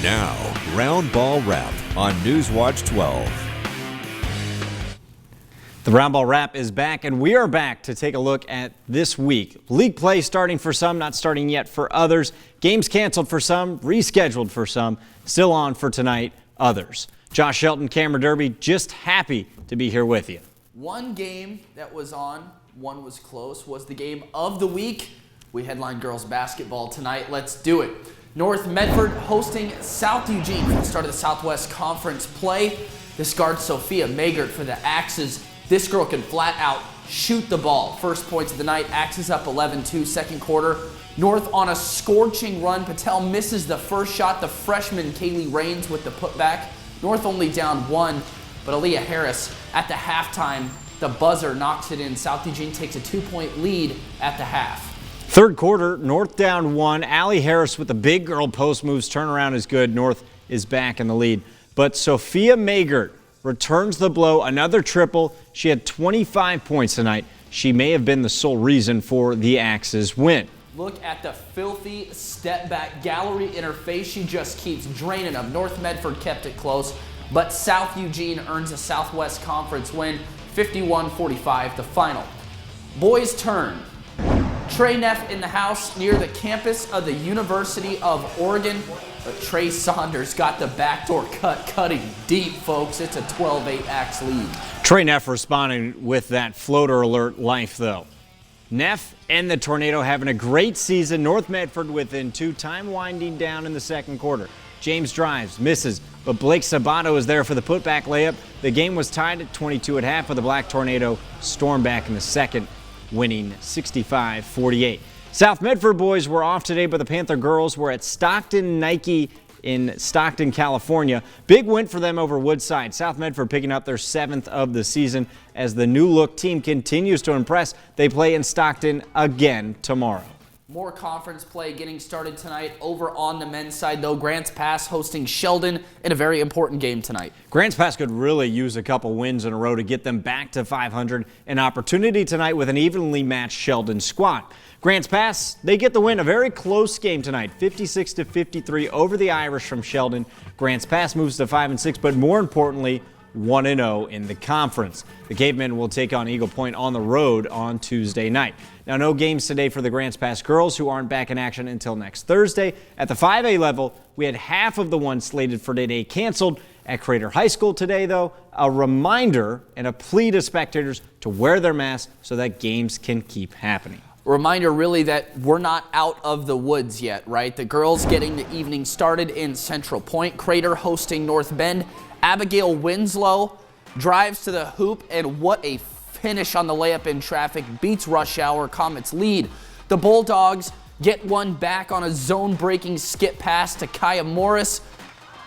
Now, Round Ball Wrap on Newswatch 12. The Round Ball Wrap is back, and we are back to take a look at this week. League play starting for some, not starting yet for others. Games canceled for some, rescheduled for some, still on for tonight, others. Josh Shelton, Camera Derby, just happy to be here with you. One game that was on, one was close, was the game of the week. We headline girls basketball tonight. Let's do it. North Medford hosting South Eugene for the start of the Southwest Conference play. This guard Sophia Magert for the Axes. This girl can flat out shoot the ball. First points of the night, Axes up 11-2 second quarter. North on a scorching run. Patel misses the first shot. The freshman Kaylee Rains with the putback. North only down one, but Aaliyah Harris at the halftime, the buzzer knocks it in. South Eugene takes a 2-point lead at the half. Third quarter, North down one. Allie Harris with the big girl post moves. Turnaround is good. North is back in the lead. But Sophia Magert returns the blow. Another triple. She had 25 points tonight. She may have been the sole reason for the Axes win. Look at the filthy step back gallery in her face. She just keeps draining them. North Medford kept it close, but South Eugene earns a Southwest Conference win, 51-45 the final. Boys turn. Trey Neff in the house near the campus of the University of Oregon. But Trey Saunders got the backdoor cut, cutting deep, folks. It's a 12-8 Axe lead. Trey Neff responding with that floater alert life, though. Neff and the Tornado having a great season. North Medford within two, time winding down in the second quarter. James drives, misses, but Blake Sabato is there for the putback layup. The game was tied at 22 at half, but the Black Tornado stormed back in the second, winning 65-48. South Medford boys were off today, but the Panther girls were at Stockton Nike in Stockton, California. Big win for them over Woodside. South Medford picking up their 7th of the season as the new look team continues to impress. They play in Stockton again tomorrow. More conference play getting started tonight over on the men's side, though. Grants Pass hosting Sheldon in a very important game tonight. Grants Pass could really use a couple wins in a row to get them back to 500. An opportunity tonight with an evenly matched Sheldon squad. Grants Pass, they get the win. A very close game tonight, 56-53 over the Irish from Sheldon. Grants Pass moves to 5-6, but more importantly, 1-0 in the conference. The Cavemen will take on Eagle Point on the road on Tuesday night. Now, no games today for the Grants Pass girls, who aren't back in action until next Thursday. At the 5A level, we had half of the ones slated for today canceled. At Crater High School today, though, a reminder and a plea to spectators to wear their masks so that games can keep happening. Reminder really that we're not out of the woods yet, right? The girls getting the evening started in Central Point. Crater hosting North Bend. Abigail Winslow drives to the hoop, and what a finish on the layup in traffic. Beats rush hour. Comets lead. The Bulldogs get one back on a zone-breaking skip pass to Kaya Morris.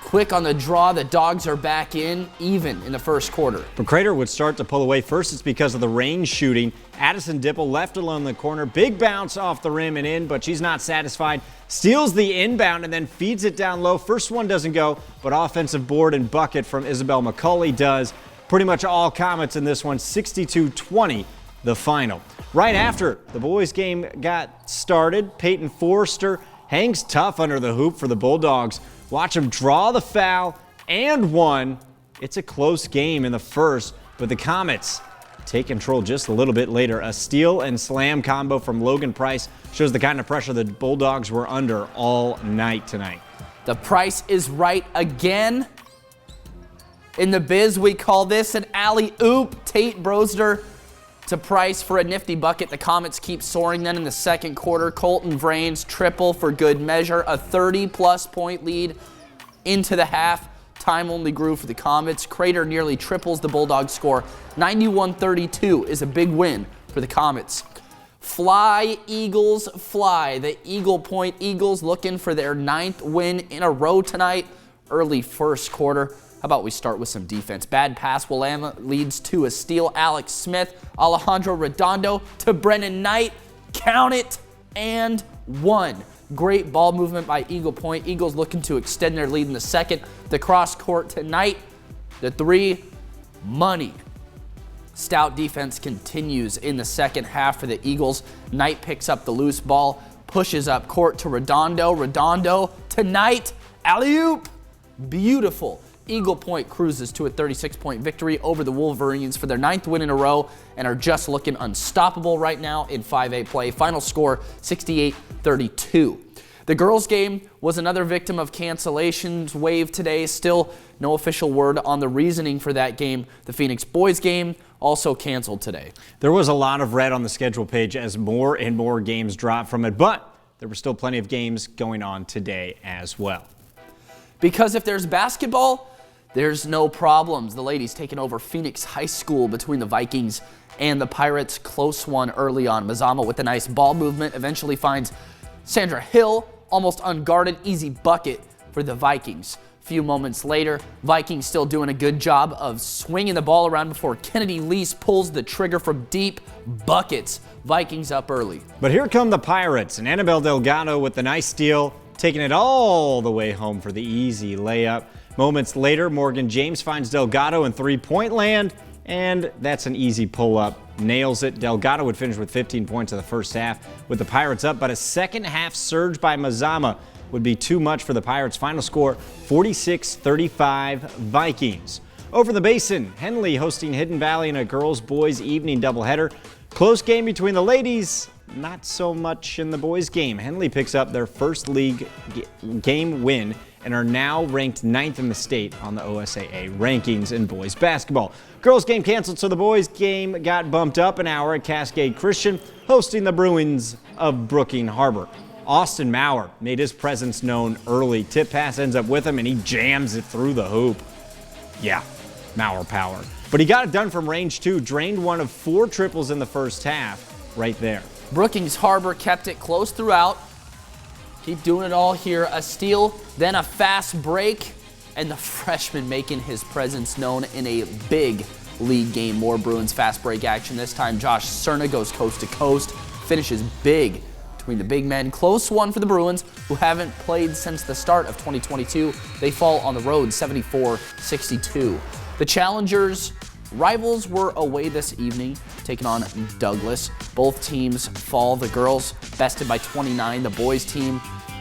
Quick on the draw, the Dogs are back even in the first quarter. But Crater would start to pull away. First, it's because of the range shooting. Addison Dipple left alone in the corner. Big bounce off the rim and in, but she's not satisfied. Steals the inbound and then feeds it down low. First one doesn't go, but offensive board and bucket from Isabel McCauley does. Pretty much all Comets in this one, 62-20, the final. Right after the boys' game got started, Peyton Forrester hangs tough under the hoop for the Bulldogs. Watch him draw the foul and one. It's a close game in the first, but the Comets take control just a little bit later. A steal and slam combo from Logan Price shows the kind of pressure the Bulldogs were under all night tonight. The price is right again. In the biz, we call this an alley-oop. Tate Brosder to Price for a nifty bucket. The Comets keep soaring then in the second quarter. Colton Vrains triple for good measure. A 30-plus point lead into the half. Time only grew for the Comets. Crater nearly triples the Bulldogs score. 91-32 is a big win for the Comets. Fly, Eagles, fly. The Eagle Point Eagles looking for their 9th win in a row tonight. Early first quarter. How about we start with some defense? Bad pass. Willamette leads to a steal. Alex Smith, Alejandro Redondo to Brennan Knight. Count it, and one. Great ball movement by Eagle Point. Eagles looking to extend their lead in the second. The cross court tonight. The three, money. Stout defense continues in the second half for the Eagles. Knight picks up the loose ball, pushes up court to Redondo. Redondo tonight alley-oop. Beautiful. Eagle Point cruises to a 36-point victory over the Wolverines for their 9th win in a row and are just looking unstoppable right now in 5A play. Final score 68-32. The girls' game was another victim of cancellations wave today. Still no official word on the reasoning for that game. The Phoenix boys' game also canceled today. There was a lot of red on the schedule page as more and more games dropped from it, but there were still plenty of games going on today as well. Because if there's basketball, there's no problems. The ladies taking over Phoenix High School between the Vikings and the Pirates. Close one early on. Mazama with a nice ball movement eventually finds Sandra Hill, almost unguarded, easy bucket for the Vikings. A few moments later, Vikings still doing a good job of swinging the ball around before Kennedy Lease pulls the trigger from deep. Buckets. Vikings up early. But here come the Pirates, and Annabelle Delgado with the nice steal, taking it all the way home for the easy layup. Moments later, Morgan James finds Delgado in three-point land, and that's an easy pull-up. Nails it. Delgado would finish with 15 points in the first half with the Pirates up, but a second-half surge by Mazama would be too much for the Pirates. Final score, 46-35 Vikings. Over the basin, Henley hosting Hidden Valley in a girls-boys evening doubleheader. Close game between the ladies. Not so much in the boys' game. Henley picks up their first league game win and are now ranked 9th in the state on the OSAA rankings in boys basketball. Girls' game canceled, so the boys' game got bumped up an hour at Cascade Christian, hosting the Bruins of Brookings Harbor. Austin Maurer made his presence known early. Tip pass ends up with him, and he jams it through the hoop. Yeah, Maurer power. But he got it done from range too, drained one of 4 triples in the first half right there. Brookings Harbor kept it close throughout. Keep doing it all here. A steal, then a fast break, and the freshman making his presence known in a big league game. More Bruins fast break action. This time Josh Cerna goes coast to coast, finishes big between the big men. Close one for the Bruins, who haven't played since the start of 2022. They fall on the road 74-62. The Challengers' rivals were away this evening, taking on Douglas. Both teams fall. The girls bested by 29. The boys team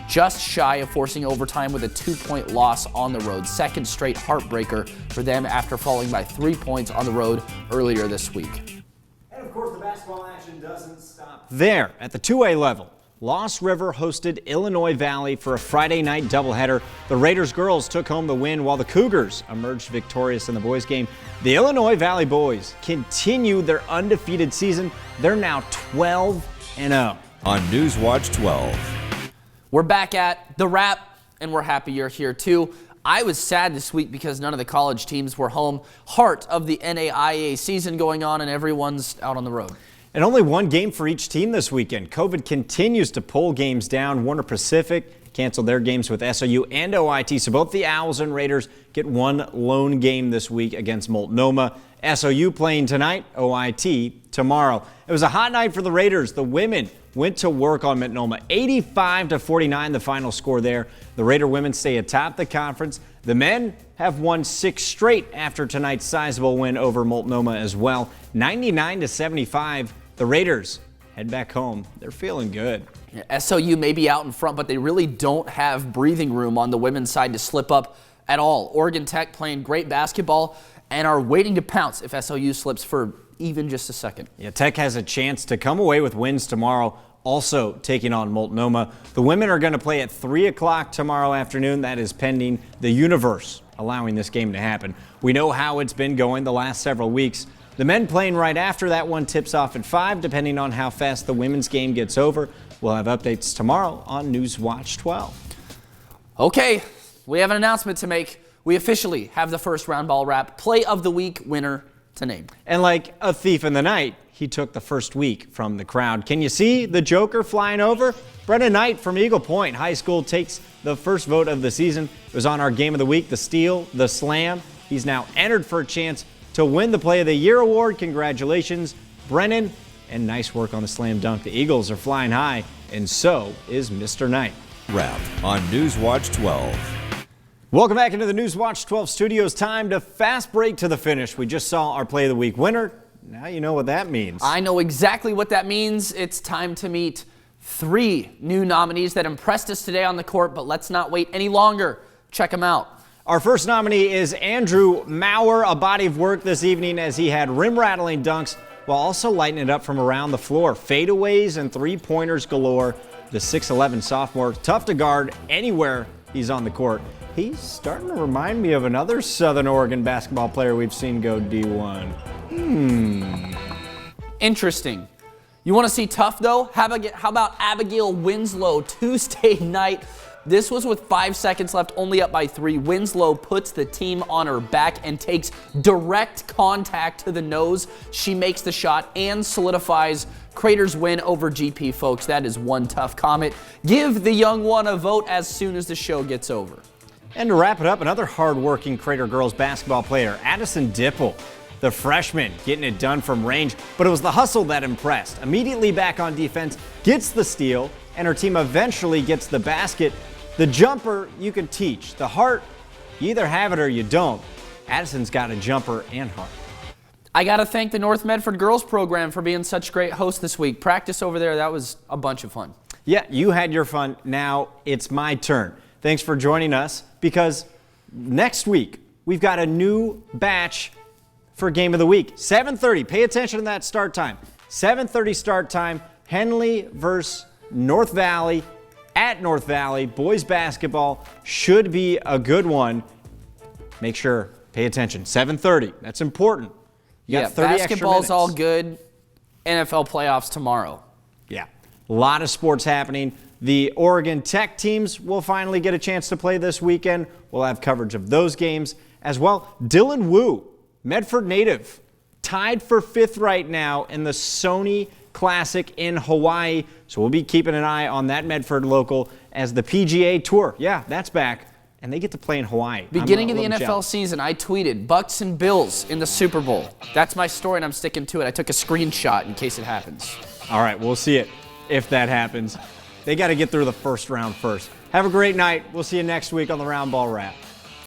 just shy of forcing overtime with a 2-point loss on the road. Second straight heartbreaker for them after falling by 3 points on the road earlier this week. And of course, the basketball action doesn't stop there. At the 2A level, Lost River hosted Illinois Valley for a Friday night doubleheader. The Raiders girls took home the win while the Cougars emerged victorious in the boys game. The Illinois Valley boys continue their undefeated season. They're now 12-0. On Newswatch 12. We're back at the wrap, and we're happy you're here too. I was sad this week because none of the college teams were home. Heart of the NAIA season going on, and everyone's out on the road. And only one game for each team this weekend. COVID continues to pull games down. Warner Pacific canceled their games with SOU and OIT, so both the Owls and Raiders get one lone game this week against Multnomah. SOU playing tonight, OIT tomorrow. It was a hot night for the Raiders. The women went to work on Multnomah. 85-49 the final score there. The Raider women stay atop the conference. The men have won 6 straight after tonight's sizable win over Multnomah as well. 99-75. The Raiders head back home. They're feeling good. Yeah, SOU may be out in front, but they really don't have breathing room on the women's side to slip up at all. Oregon Tech playing great basketball and are waiting to pounce if SOU slips for even just a second. Yeah, Tech has a chance to come away with wins tomorrow, also taking on Multnomah. The women are going to play at 3 o'clock tomorrow afternoon. That is pending the universe allowing this game to happen. We know how it's been going the last several weeks. The men playing right after that one tips off at 5, depending on how fast the women's game gets over. We'll have updates tomorrow on Newswatch 12. Okay, we have an announcement to make. We officially have the first round ball wrap play of the week winner to name. And like a thief in the night, he took the first week from the crowd. Can you see the Joker flying over? Brennan Knight from Eagle Point High School takes the first vote of the season. It was on our game of the week, the steal, the slam. He's now entered for a chance to win the Play of the Year award. Congratulations, Brennan, and nice work on the slam dunk. The Eagles are flying high, and so is Mr. Knight. Wrap on Newswatch 12. Welcome back into the Newswatch 12 studios. Time to fast break to the finish. We just saw our Play of the Week winner. Now you know what that means. I know exactly what that means. It's time to meet 3 new nominees that impressed us today on the court, but let's not wait any longer. Check them out. Our first nominee is Andrew Maurer, a body of work this evening as he had rim-rattling dunks while also lighting it up from around the floor. Fadeaways and three-pointers galore. The 6'11 sophomore, tough to guard anywhere he's on the court. He's starting to remind me of another Southern Oregon basketball player we've seen go D1. Interesting. You want to see tough, though? How about Abigail Winslow Tuesday night? This was with 5 seconds left, only up by 3. Winslow puts the team on her back and takes direct contact to the nose. She makes the shot and solidifies Crater's win over GP, folks. That is one tough comment. Give the young one a vote as soon as the show gets over. And to wrap it up, another hard-working Crater girls basketball player, Addison Dipple. The freshman getting it done from range, but it was the hustle that impressed. Immediately back on defense, gets the steal, and her team eventually gets the basket. The jumper you can teach. The heart, you either have it or you don't. Addison's got a jumper and heart. I got to thank the North Medford girls program for being such great hosts this week. Practice over there, that was a bunch of fun. Yeah, you had your fun. Now it's my turn. Thanks for joining us, because next week we've got a new batch for Game of the Week. 7:30. Pay attention to that start time. 7:30 start time. Henley versus North Valley at North Valley. Boys basketball should be a good one. Make sure, pay attention. 7:30. That's important. You got 30 extra basketball's minutes. all good. NFL playoffs tomorrow. Yeah, a lot of sports happening. The Oregon Tech teams will finally get a chance to play this weekend. We'll have coverage of those games as well. Dylan Wu, Medford native, tied for 5th right now in the Sony Classic in Hawaii. So we'll be keeping an eye on that Medford local as the PGA Tour. Yeah, that's back. And they get to play in Hawaii. Beginning of the NFL season, I tweeted, Bucks and Bills in the Super Bowl. That's my story, and I'm sticking to it. I took a screenshot in case it happens. All right, we'll see it if that happens. They got to get through the first round first. Have a great night. We'll see you next week on the Round Ball Wrap.